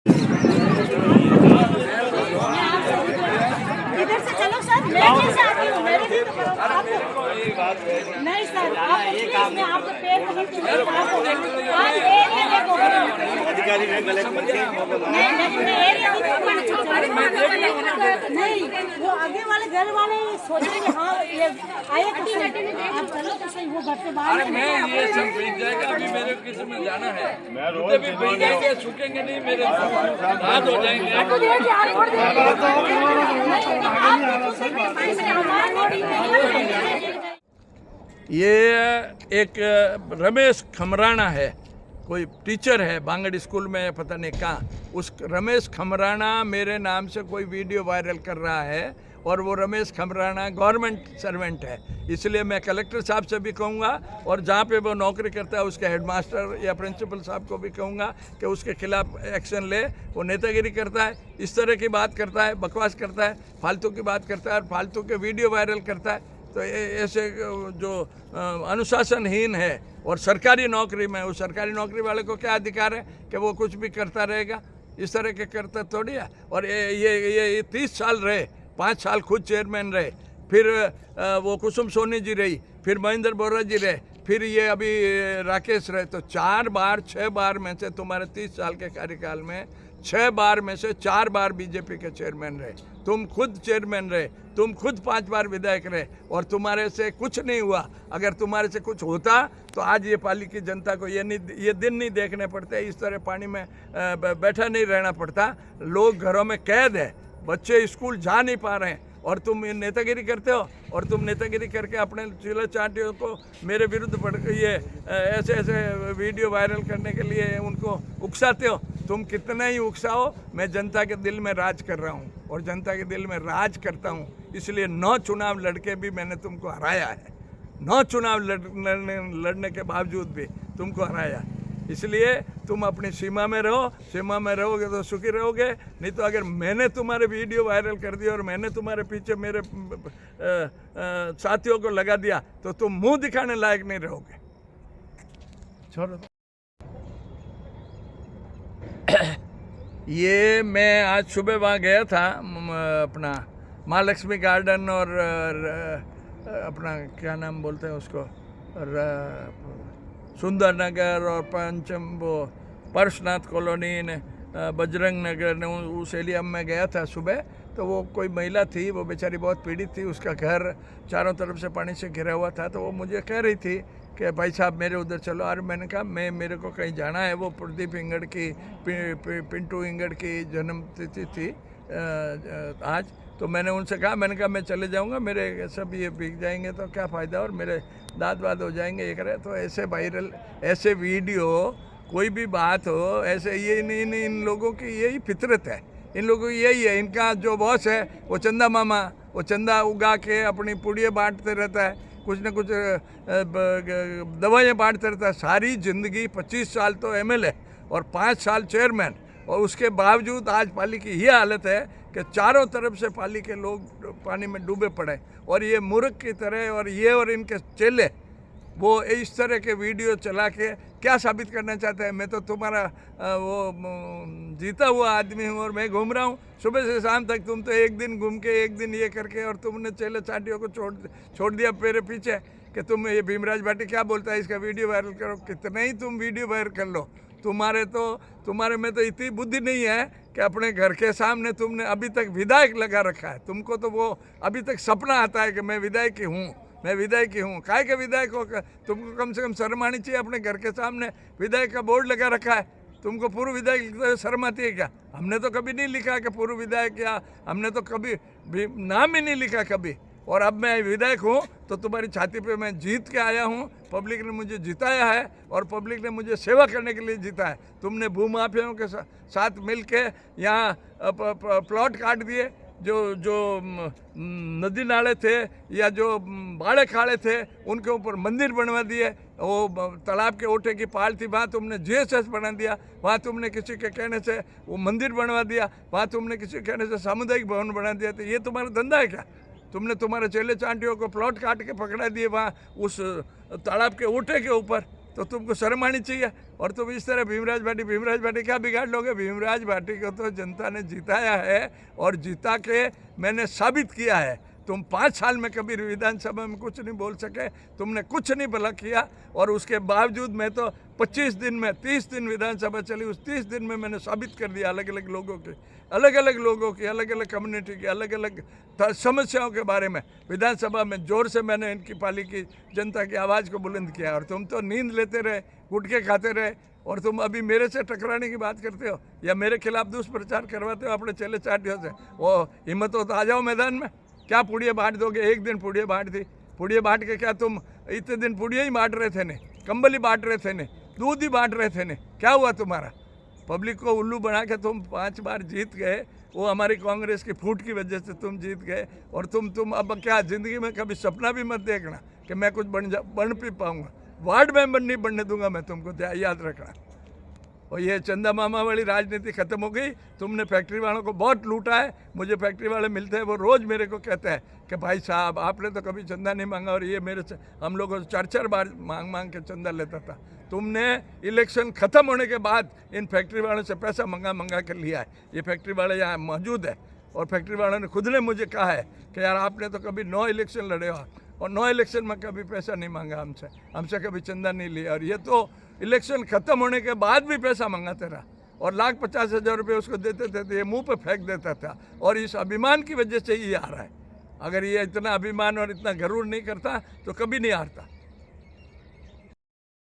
इधर से चलो सर, मैं कैसे आती हूँ? मेरे भी तो नहीं सर, आप प्लीज मैं आपके पैर पकड़ती हूँ। आज एरिया देखो, अधिकारी ने गलत नहीं एरिया नहीं, वो आगे वाले घर वाले सोचेंगे हाँ ये आए तो सही, आप चलो तो सही, वो घर से बाहर मैं ये सब भीग जाएगा। अभी मेरे किसी में जाना है, मुझे भी भीगेंगे, सूखेंगे नहीं, मेरे हाथ हो जाएंगे। ये एक रमेश खमराना है, कोई टीचर है बांगड़ स्कूल में, पता नहीं कहाँ। उस रमेश खमराना मेरे नाम से कोई वीडियो वायरल कर रहा है, और वो रमेश खमराना गवर्नमेंट सर्वेंट है। इसलिए मैं कलेक्टर साहब से भी कहूँगा, और जहाँ पे वो नौकरी करता है उसके हेडमास्टर या प्रिंसिपल साहब को भी कहूँगा कि उसके खिलाफ एक्शन ले। वो नेतागिरी करता है, इस तरह की बात करता है, बकवास करता है, फालतू की बात करता है और फालतू के वीडियो वायरल करता है। तो ऐसे जो अनुशासनहीन है, और सरकारी नौकरी में, उस सरकारी नौकरी वाले को क्या अधिकार है कि वो कुछ भी करता रहेगा? इस तरह के करता थोड़ी है। और ये 30 साल रहे, 5 साल खुद चेयरमैन रहे, फिर वो कुसुम सोनी जी रही, फिर महेंद्र बोरा जी रहे, फिर ये अभी राकेश रहे। तो 6 बार में से तुम्हारे 30 साल के कार्यकाल में 6 बार में से 4 बार बीजेपी के चेयरमैन रहे। तुम खुद चेयरमैन रहे, तुम खुद 5 बार विधायक रहे, और तुम्हारे से कुछ नहीं हुआ। अगर तुम्हारे से कुछ होता तो आज ये पाली की जनता को ये दिन नहीं देखने पड़ते, इस तरह पानी में बैठा नहीं रहना पड़ता। लोग घरों में कैद है, बच्चे स्कूल जा नहीं पा रहे हैं, और तुम नेतागिरी करते हो। और तुम नेतागिरी करके अपने चिल्ला चाटियों को मेरे विरुद्ध पड़ ये ऐसे वीडियो वायरल करने के लिए उनको उकसाते हो। तुम कितना ही उकसाओ, मैं जनता के दिल में राज कर रहा हूँ, और जनता के दिल में राज करता हूँ। इसलिए 9 चुनाव लड़के भी मैंने तुमको हराया है, 9 चुनाव लड़ने के बावजूद भी तुमको हराया। इसलिए तुम अपनी सीमा में रहो, सीमा में रहोगे तो सुखी रहोगे। नहीं तो अगर मैंने तुम्हारे वीडियो वायरल कर दिया और मैंने तुम्हारे पीछे मेरे साथियों को लगा दिया तो तुम मुंह दिखाने लायक नहीं रहोगे। छोड़ो। ये मैं आज सुबह वहाँ गया था, अपना महालक्ष्मी गार्डन और अपना क्या नाम बोलते हैं उसको, सुंदर नगर और वो परशनाथ कॉलोनी ने, बजरंग नगर ने, उस एरिया में गया था सुबह। तो वो कोई महिला थी, वो बेचारी बहुत पीड़ित थी, उसका घर चारों तरफ से पानी से घिरा हुआ था। तो वो मुझे कह रही थी कि भाई साहब मेरे उधर चलो। और मैंने कहा मेरे को कहीं जाना है। वो प्रदीप इंगड़ की, पिंटू इंगड़ की जन्मतिथि थी आज। तो मैंने उनसे कहा, मैं चले जाऊंगा, मेरे सब ये भीग जाएंगे तो क्या फ़ायदा, और मेरे दांत वाद हो जाएंगे ये करे। तो ऐसे वायरल, ऐसे वीडियो, कोई भी बात हो, ऐसे ये इन लोगों की यही फितरत है। इन लोगों की यही है। इनका जो बॉस है वो चंदा मामा, वो चंदा उगा के अपनी पुड़ियाँ बांटते रहता है, कुछ न कुछ दवाइयाँ बांटते रहता है। सारी ज़िंदगी 25 साल तो MLA और 5 साल चेयरमैन, और उसके बावजूद आज पाली की ये हालत है कि चारों तरफ से पाली के लोग पानी में डूबे पड़े। और ये मूर्ख की तरह, और ये और इनके चेले, वो इस तरह के वीडियो चला के क्या साबित करना चाहते हैं? मैं तो तुम्हारा वो जीता हुआ आदमी हूँ, और मैं घूम रहा हूँ सुबह से शाम तक। तुम तो एक दिन घूम के, एक दिन ये करके, और तुमने चेले चाटियों को छोड़ दिया मेरे पीछे कि तुम ये भीमराज भाटी क्या बोलता है, इसका वीडियो वायरल करो। कितना ही तुम वीडियो वायरल कर लो, तुम्हारे में तो इतनी बुद्धि नहीं है कि अपने घर के सामने तुमने अभी तक विधायक लगा रखा है। तुमको तो वो अभी तक सपना आता है कि मैं विधायक ही हूँ, मैं विधायक ही हूँ। काय के विधायक हो? तुमको कम से कम शर्म आनी चाहिए। अपने घर के सामने विधायक का बोर्ड लगा रखा है, तुमको पूर्व विधायक लिखते हुए शर्म आती है क्या? हमने तो कभी नहीं लिखा कि पूर्व विधायक, या हमने तो कभी भी नाम ही नहीं लिखा कभी। और अब मैं विधायक हूँ तो तुम्हारी छाती पे मैं जीत के आया हूँ। पब्लिक ने मुझे जिताया है, और पब्लिक ने मुझे सेवा करने के लिए जीता है। तुमने भूमाफियाओं के साथ मिल के यहाँ प्लॉट काट दिए, जो नदी नाले थे या जो बाड़े खाड़े थे उनके ऊपर मंदिर बनवा दिए। वो तालाब के ओटे की पाल थी, वहाँ तुमने GSS बना दिया, वहाँ तुमने किसी के कहने से वो मंदिर बनवा दिया, वहाँ तुमने किसी के कहने से सामुदायिक भवन बना दिया। तो ये तुम्हारा धंधा है क्या? तुमने तुम्हारे चेले चांटियों को प्लॉट काट के पकड़ा दिए वहाँ उस तालाब के ओटे के ऊपर। तो तुमको शर्म आनी चाहिए। और तुम इस तरह भीमराज भाटी क्या बिगाड़ लोगे? भीमराज भाटी को तो जनता ने जिताया है और जिता के मैंने साबित किया है। तुम 5 साल में कभी विधानसभा में कुछ नहीं बोल सके, तुमने कुछ नहीं भला किया। और उसके बावजूद मैं तो 25 दिन में 30 दिन विधानसभा चली, उस 30 दिन में मैंने साबित कर दिया अलग अलग लोगों की अलग अलग कम्युनिटी की अलग अलग समस्याओं के बारे में विधानसभा में जोर से मैंने इनकी पाली की जनता की आवाज़ को बुलंद किया। और तुम तो नींद लेते रहे, गुटखे खाते रहे, और तुम अभी मेरे से टकराने की बात करते हो या मेरे खिलाफ दुष्प्रचार करवाते हो अपने चेले चाटियों से। वो हिम्मत हो तो आ जाओ मैदान में। क्या पुड़िया बांट दोगे? एक दिन पुड़िया बांट दी, पुड़िया बांट के क्या तुम इतने दिन पुड़िया ही बांट रहे थे ने, कंबल ही बांट रहे थे ने, दूध ही बांट रहे थे ने? क्या हुआ तुम्हारा? पब्लिक को उल्लू बना के तुम 5 बार जीत गए, वो हमारी कांग्रेस की फूट की वजह से तुम जीत गए। और तुम अब क्या ज़िंदगी में कभी सपना भी मत देखना कि मैं कुछ बन भी पाऊँगा। वार्ड मेंबर नहीं बनने दूंगा मैं तुमको, याद रखना। और ये चंदा मामा वाली राजनीति खत्म हो गई। तुमने फैक्ट्री वालों को बहुत लूटा है। मुझे फैक्ट्री वाले मिलते हैं, वो रोज़ मेरे को कहते हैं कि भाई साहब आपने तो कभी चंदा नहीं मांगा, और ये मेरे से हम लोगों से 4-4 बार मांग के चंदा लेता था। तुमने इलेक्शन ख़त्म होने के बाद इन फैक्ट्री वालों से पैसा मंगा कर लिया है। ये फैक्ट्री वाले यहाँ मौजूद है, और फैक्ट्री वालों ने खुद ने मुझे कहा है कि यार आपने तो कभी 9 इलेक्शन लड़े हो, और 9 इलेक्शन में कभी पैसा नहीं मांगा हमसे कभी चंदा नहीं लिया। और ये तो इलेक्शन ख़त्म होने के बाद भी पैसा मंगाते रहा, और 1,50,000 रुपये उसको देते थे तो ये मुंह पे फेंक देता था। और इस अभिमान की वजह से ये आ रहा है। अगर ये इतना अभिमान और इतना गरूर नहीं करता तो कभी नहीं हारता।